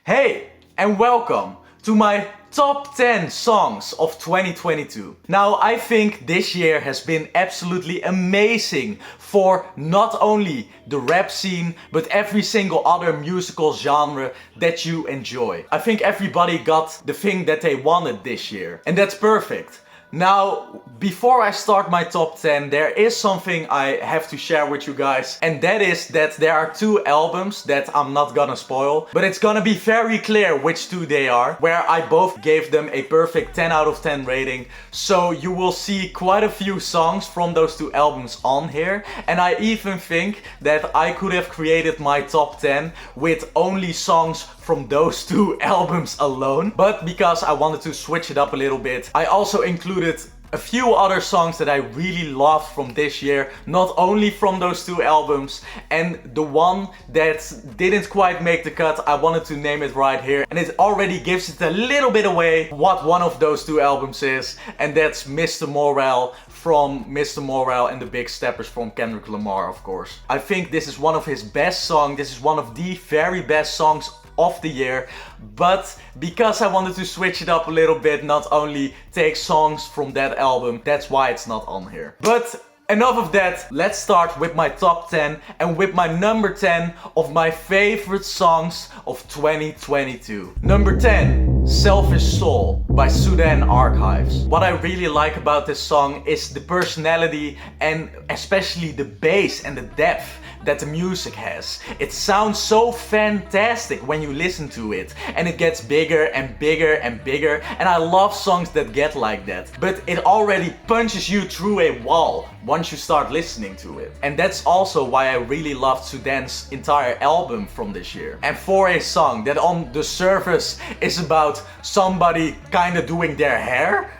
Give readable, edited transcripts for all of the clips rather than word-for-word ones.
Hey, and welcome to my top 10 songs of 2022. Now, I think this year has been absolutely amazing for not only the rap scene, but every single other musical genre that you enjoy. I think everybody got the thing that they wanted this year, and that's perfect. Now, before I start my top 10, there is something I have to share with you guys, and that is that there are two albums that I'm not gonna spoil, but it's gonna be very clear which two they are, where I both gave them a perfect 10 out of 10 rating. So you will see quite a few songs from those two albums on here, and I even think that I could have created my top 10 with only songs from those two albums alone. But because I wanted to switch it up a little bit, I also included a few other songs that I really loved from this year, not only from those two albums. And the one that didn't quite make the cut, I wanted to name it right here, and it already gives it a little bit away what one of those two albums is, and that's Mr. Morale from Mr. Morale and the Big Steppers from Kendrick Lamar, of course. I think this is one of his best songs. This is one of the very best songs of the year, but because I wanted to switch it up a little bit, not only take songs from that album, that's why it's not on here. But enough of that, let's start with my top 10 and with my number 10 of my favorite songs of 2022. Number 10, Selfish Soul by Sudan Archives. What I really like about this song is the personality and especially the bass and the depth that the music has. It sounds so fantastic when you listen to it, and it gets bigger and bigger and bigger, and I love songs that get like that. But it already punches you through a wall once you start listening to it. And that's also why I really loved Sudan's entire album from this year. And for a song that on the surface is about somebody kinda doing their hair,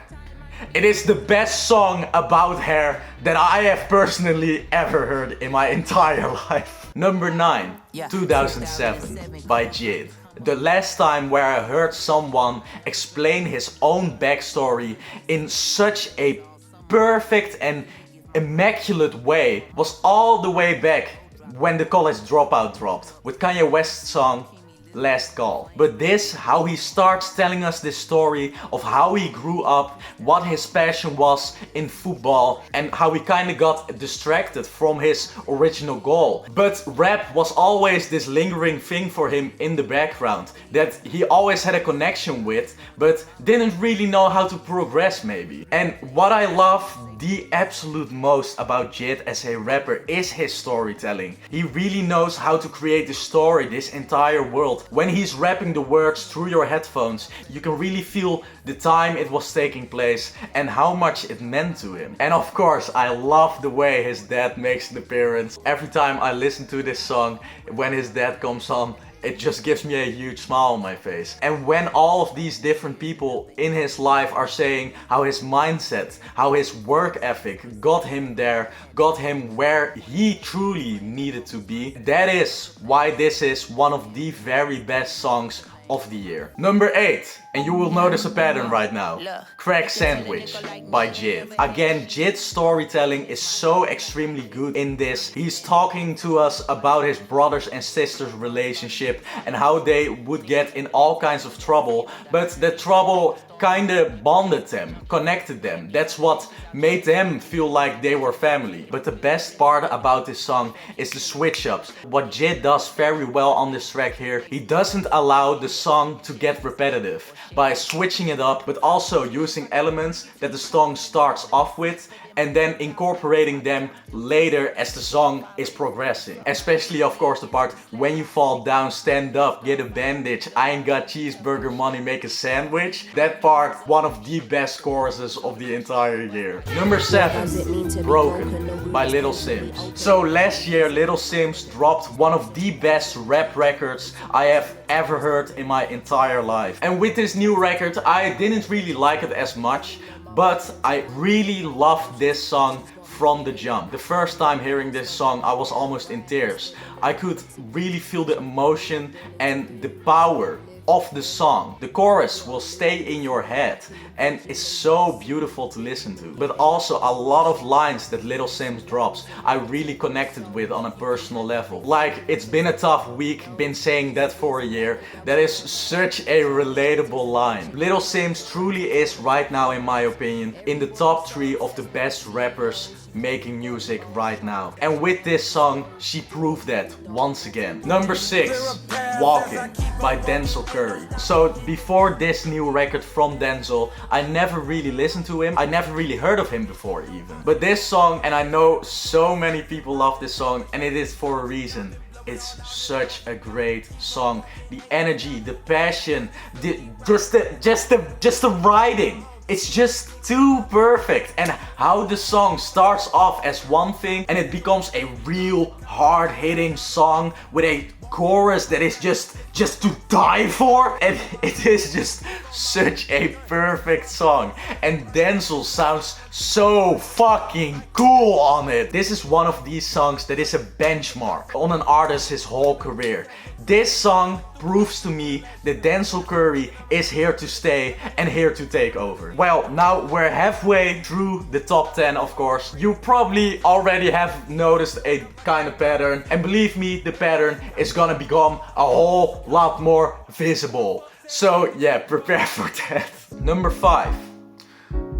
it is the best song about hair that I have personally ever heard in my entire life. Number 9, 2007 by JID. The last time where I heard someone explain his own backstory in such a perfect and immaculate way was all the way back when the College Dropout dropped with Kanye West's song Last Call. But this, how he starts telling us this story of how he grew up, what his passion was in football, and how he kind of got distracted from his original goal. But rap was always this lingering thing for him in the background that he always had a connection with, but didn't really know how to progress maybe. And what I love the absolute most about JID as a rapper is his storytelling. He really knows how to create the story, this entire world. When he's rapping the words through your headphones, you can really feel the time it was taking place and how much it meant to him. And of course, I love the way his dad makes an appearance. Every time I listen to this song, when his dad comes on, it just gives me a huge smile on my face. And when all of these different people in his life are saying how his mindset, how his work ethic got him there, got him where he truly needed to be, that is why this is one of the very best songs of the year. Number 8, and you will notice a pattern right now. Crack Sandwich by JID. Again, JID's storytelling is so extremely good in this. He's talking to us about his brothers and sisters relationship and how they would get in all kinds of trouble, but the trouble kinda bonded them, connected them. That's what made them feel like they were family. But the best part about this song is the switch ups. What JID does very well on this track here, he doesn't allow the song to get repetitive by switching it up, but also using elements that the song starts off with and then incorporating them later as the song is progressing. Especially, of course, the part when you fall down, stand up, get a bandage, I ain't got cheeseburger money, make a sandwich. That part, one of the best choruses of the entire year. Number 7, Broken by Little Simz. So last year, Little Simz dropped one of the best rap records I have ever heard in my entire life. And with this new record, I didn't really like it as much, but I really loved this song from the jump. The first time hearing this song, I was almost in tears. I could really feel the emotion and the power of the song. The chorus will stay in your head and it's so beautiful to listen to. But also a lot of lines that Little Simz drops I really connected with on a personal level. Like, it's been a tough week, been saying that for a year. That is such a relatable line. Little Simz truly is right now, in my opinion, in the top 3 of the best rappers making music right now. And with this song, she proved that once again. Number 6, Walking by Denzel Curry. So before this new record from Denzel, I never really listened to him. I never really heard of him before even. But this song, and I know so many people love this song, and it is for a reason. It's such a great song. The energy, the passion, just the writing. It's just too perfect. And how the song starts off as one thing and it becomes a real hard-hitting song with a chorus that is just to die for, and it is just such a perfect song. And Denzel sounds so fucking cool on it. This is one of these songs that is a benchmark on an artist his whole career. This song proves to me that Denzel Curry is here to stay and here to take over. Well, now we're halfway through the top 10, of course. You probably already have noticed a kind of pattern, and believe me, the pattern is gonna become a whole lot more visible. So yeah, prepare for that. Number 5,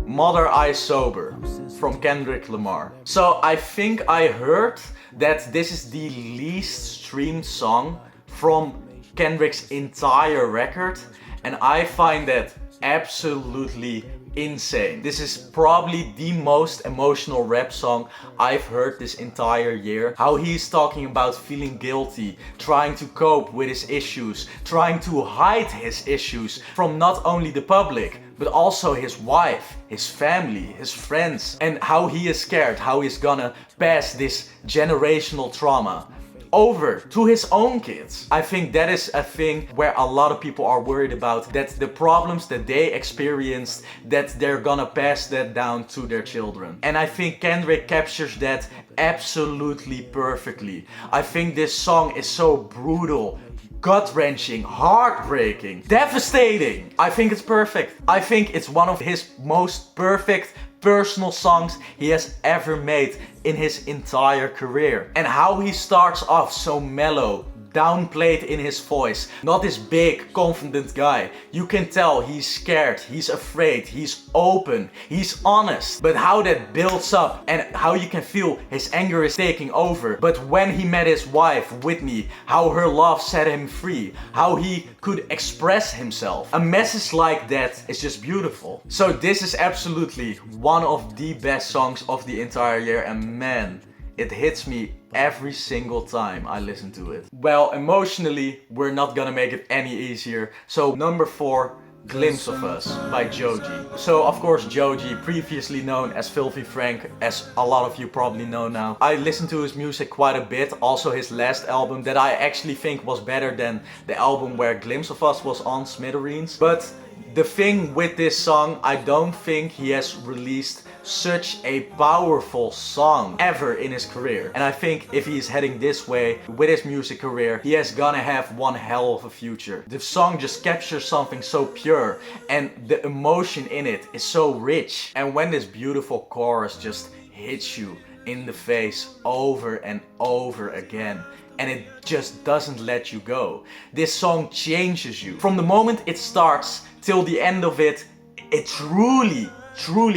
Mother I Sober from Kendrick Lamar. So I think I heard that this is the least streamed song from Kendrick's entire record, and I find that absolutely insane. This is probably the most emotional rap song I've heard this entire year. How he's talking about feeling guilty, trying to cope with his issues, trying to hide his issues from not only the public, but also his wife, his family, his friends, and how he is scared, how he's gonna pass this generational trauma over to his own kids. I think that is a thing where a lot of people are worried about, that the problems that they experienced, that they're gonna pass that down to their children. And I think Kendrick captures that absolutely perfectly. I think this song is so brutal, gut-wrenching, heartbreaking, devastating. I think it's perfect. I think it's one of his most perfect personal songs he has ever made in his entire career. And how he starts off so mellow, downplayed in his voice, not this big confident guy. You can tell he's scared, he's afraid, he's open, he's honest. But how that builds up and how you can feel his anger is taking over. But when he met his wife Whitney, how her love set him free, how he could express himself. A message like that is just beautiful. So this is absolutely one of the best songs of the entire year, and man, it hits me every single time I listen to it. Well, emotionally, we're not gonna make it any easier. So number 4, Glimpse of Us by Joji. So of course Joji, previously known as Filthy Frank, as a lot of you probably know now. I listened to his music quite a bit, also his last album that I actually think was better than the album where Glimpse of Us was on, Smithereens. But the thing with this song, I don't think he has released such a powerful song ever in his career. And I think if he's heading this way with his music career, he is gonna have one hell of a future. The song just captures something so pure, and the emotion in it is so rich. And when this beautiful chorus just hits you in the face over and over again, and it just doesn't let you go. This song changes you. From the moment it starts till the end of it, it truly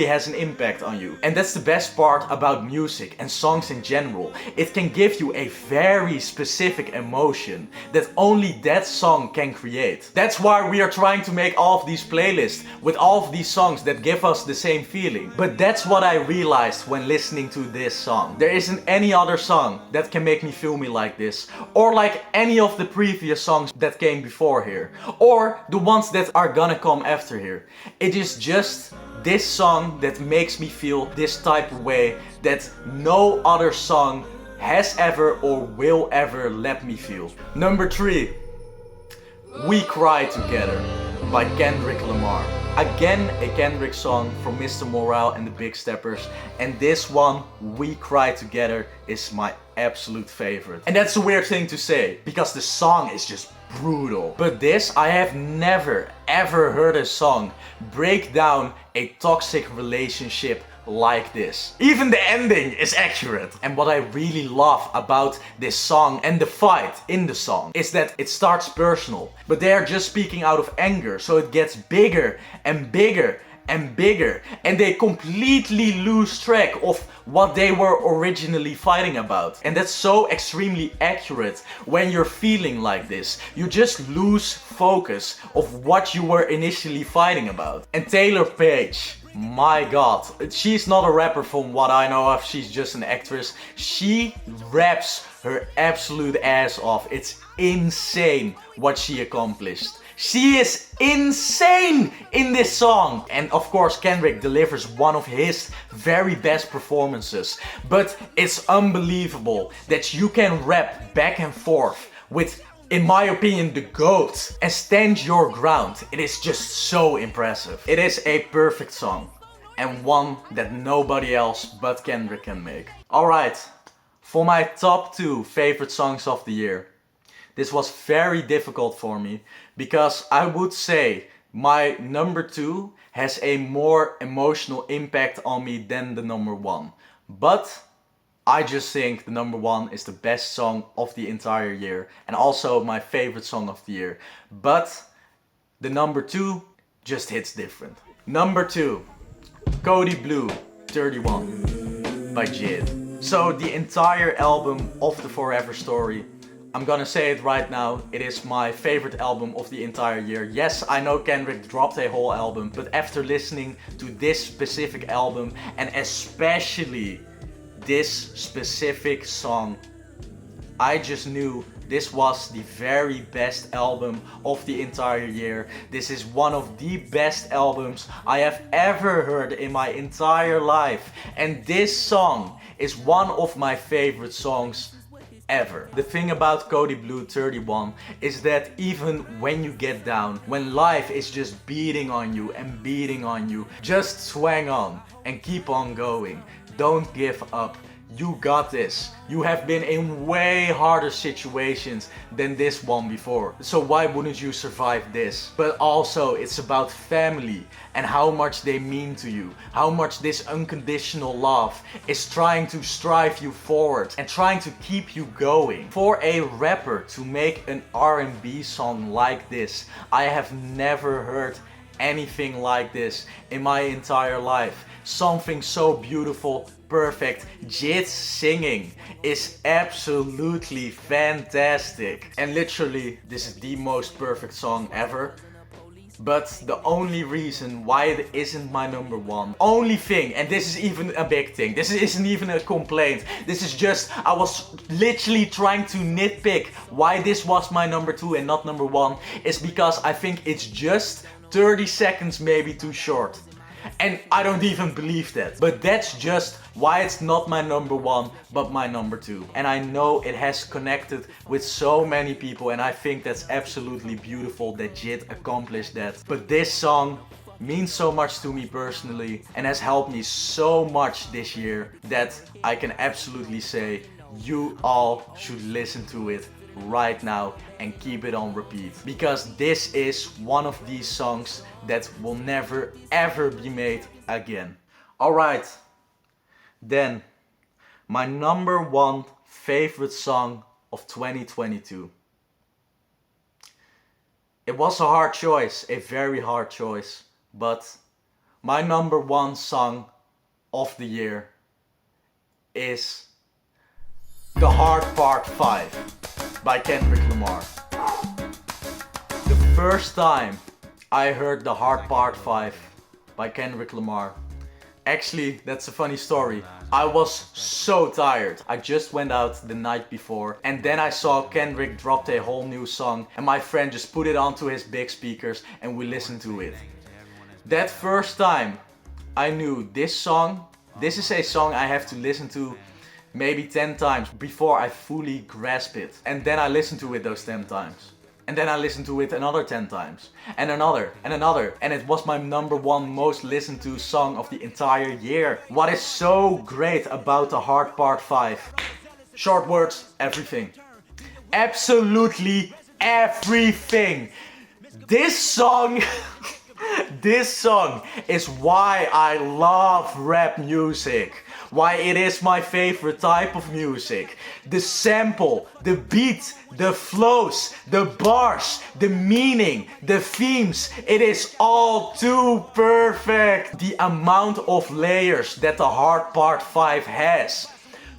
has an impact on you. And that's the best part about music and songs in general. It can give you a very specific emotion that only that song can create. That's why we are trying to make all of these playlists with all of these songs that give us the same feeling. But that's what I realized when listening to this song. There isn't any other song that can make me feel me like this, or like any of the previous songs that came before here, or the ones that are gonna come after here. It is just this song that makes me feel this type of way that no other song has ever or will ever let me feel. Number 3, We Cry Together by Kendrick Lamar. Again, a Kendrick song from Mr. Morale and the Big Steppers, and this one, We Cry Together, is my absolute favorite. And that's a weird thing to say, because the song is just brutal. But this, I have never ever heard a song break down a toxic relationship like this. Even the ending is accurate. And what I really love about this song and the fight in the song is that it starts personal, but they are just speaking out of anger, so it gets bigger and bigger and bigger, and they completely lose track of what they were originally fighting about. And that's so extremely accurate. When you're feeling like this, you just lose focus of what you were initially fighting about. And Taylor Page, my god, she's not a rapper from what I know of, she's just an actress. She raps her absolute ass off. It's insane what she accomplished. She is insane in this song. And of course Kendrick delivers one of his very best performances. But it's unbelievable that you can rap back and forth with, in my opinion, the GOAT, and stand your ground. It is just so impressive. It is a perfect song, and one that nobody else but Kendrick can make. Alright, for my top 2 favorite songs of the year. This was very difficult for me, because I would say my number 2 has a more emotional impact on me than the number 1. But I just think the number 1 is the best song of the entire year, and also my favorite song of the year. But the number 2 just hits different. Number 2, Kody Blu, 31 by JID. So the entire album of the Forever Story, I'm gonna say it right now, it is my favorite album of the entire year. Yes, I know Kendrick dropped a whole album, but after listening to this specific album, and especially this specific song, I just knew this was the very best album of the entire year. This is one of the best albums I have ever heard in my entire life. And this song is one of my favorite songs ever. The thing about Kody Blu 31 is that even when you get down, when life is just beating on you and beating on you, just swang on and keep on going. Don't give up. You got this. You have been in way harder situations than this one before. So why wouldn't you survive this? But also it's about family and how much they mean to you. How much this unconditional love is trying to strive you forward and trying to keep you going. For a rapper to make an R&B song like this, I have never heard anything like this in my entire life. Something so beautiful, perfect. JID's singing is absolutely fantastic. And literally, this is the most perfect song ever. But the only reason why it isn't my number 1, only thing, and this is even a big thing, this isn't even a complaint, this is just, I was literally trying to nitpick why this was my number 2 and not number 1, is because I think it's just 30 seconds maybe too short. And I don't even believe that. But that's just why it's not my number 1, but my number 2. And I know it has connected with so many people, and I think that's absolutely beautiful that JID accomplished that. But this song means so much to me personally and has helped me so much this year that I can absolutely say you all should listen to it right now and keep it on repeat, because this is one of these songs that will never ever be made again. Alright, then my number 1 favorite song of 2022. It was a hard choice, a very hard choice, but my number 1 song of the year is The Hard Part 5 by Kendrick Lamar. The first time I heard The Hard Part 5 by Kendrick Lamar, actually that's a funny story. I was so tired. I just went out the night before and then I saw Kendrick dropped a whole new song and my friend just put it onto his big speakers and we listened to it. That first time I knew this song, this is a song I have to listen to maybe 10 times before I fully grasp it. And then I listen to it those 10 times. And then I listened to it another 10 times. And another, and another. And it was my number 1 most listened to song of the entire year. What is so great about The Hard Part 5? Short words, everything. Absolutely everything. This song this song is why I love rap music. Why it is my favorite type of music. The sample, the beat, the flows, the bars, the meaning, the themes. It is all too perfect. The amount of layers that the Hard Part 5 has.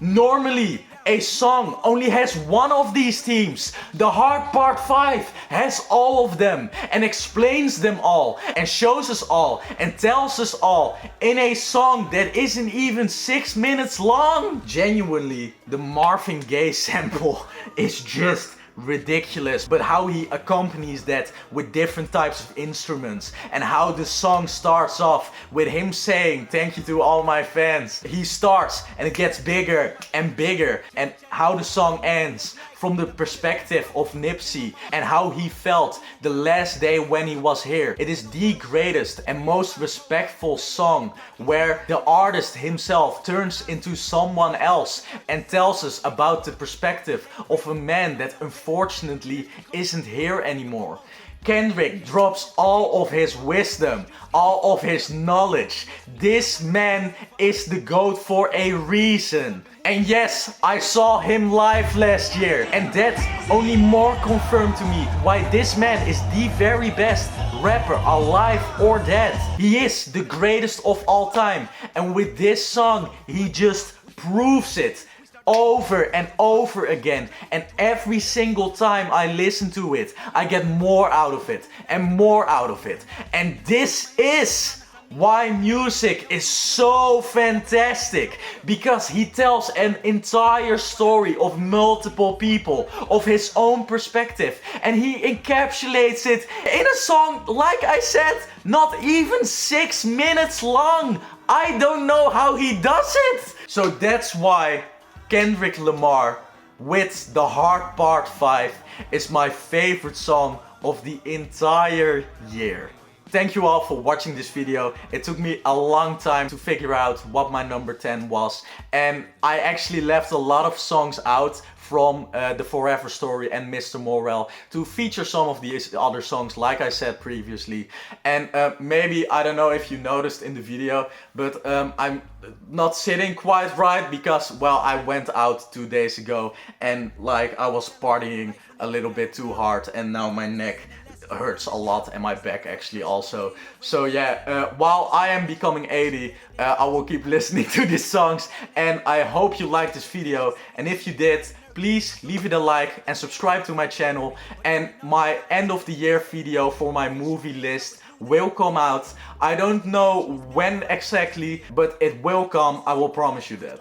Normally, a song only has one of these themes. The Hard Part 5 has all of them and explains them all and shows us all and tells us all in a song that isn't even 6 minutes long. Genuinely, the Marvin Gaye sample is just ridiculous, but how he accompanies that with different types of instruments and how the song starts off with him saying thank you to all my fans. He starts and it gets bigger and bigger, and how the song ends from the perspective of Nipsey and how he felt the last day when he was here. It is the greatest and most respectful song where the artist himself turns into someone else and tells us about the perspective of a man that unfortunately isn't here anymore. Kendrick drops all of his wisdom, all of his knowledge. This man is the GOAT for a reason. And yes, I saw him live last year, and that only more confirmed to me why this man is the very best rapper alive or dead. He is the greatest of all time, and with this song he just proves it over and over again, and every single time I listen to it I get more out of it and more out of it. And this is why music is so fantastic, because he tells an entire story of multiple people, of his own perspective, and he encapsulates it in a song, like I said, not even 6 minutes long. I don't know how he does it. So that's why Kendrick Lamar with The Hard Part 5 is my favorite song of the entire year. Thank you all for watching this video. It took me a long time to figure out what my number 10 was, and I actually left a lot of songs out from the Forever Story and Mr. Morale to feature some of these other songs, like I said previously. And maybe, I don't know if you noticed in the video, but I'm not sitting quite right because, well, I went out 2 days ago and like I was partying a little bit too hard, and now my neck hurts a lot and my back actually also. So yeah, while I am becoming 80, I will keep listening to these songs, and I hope you liked this video. And if you did, please leave it a like and subscribe to my channel. And my end of the year video for my movie list will come out. I don't know when exactly, but it will come, I will promise you that.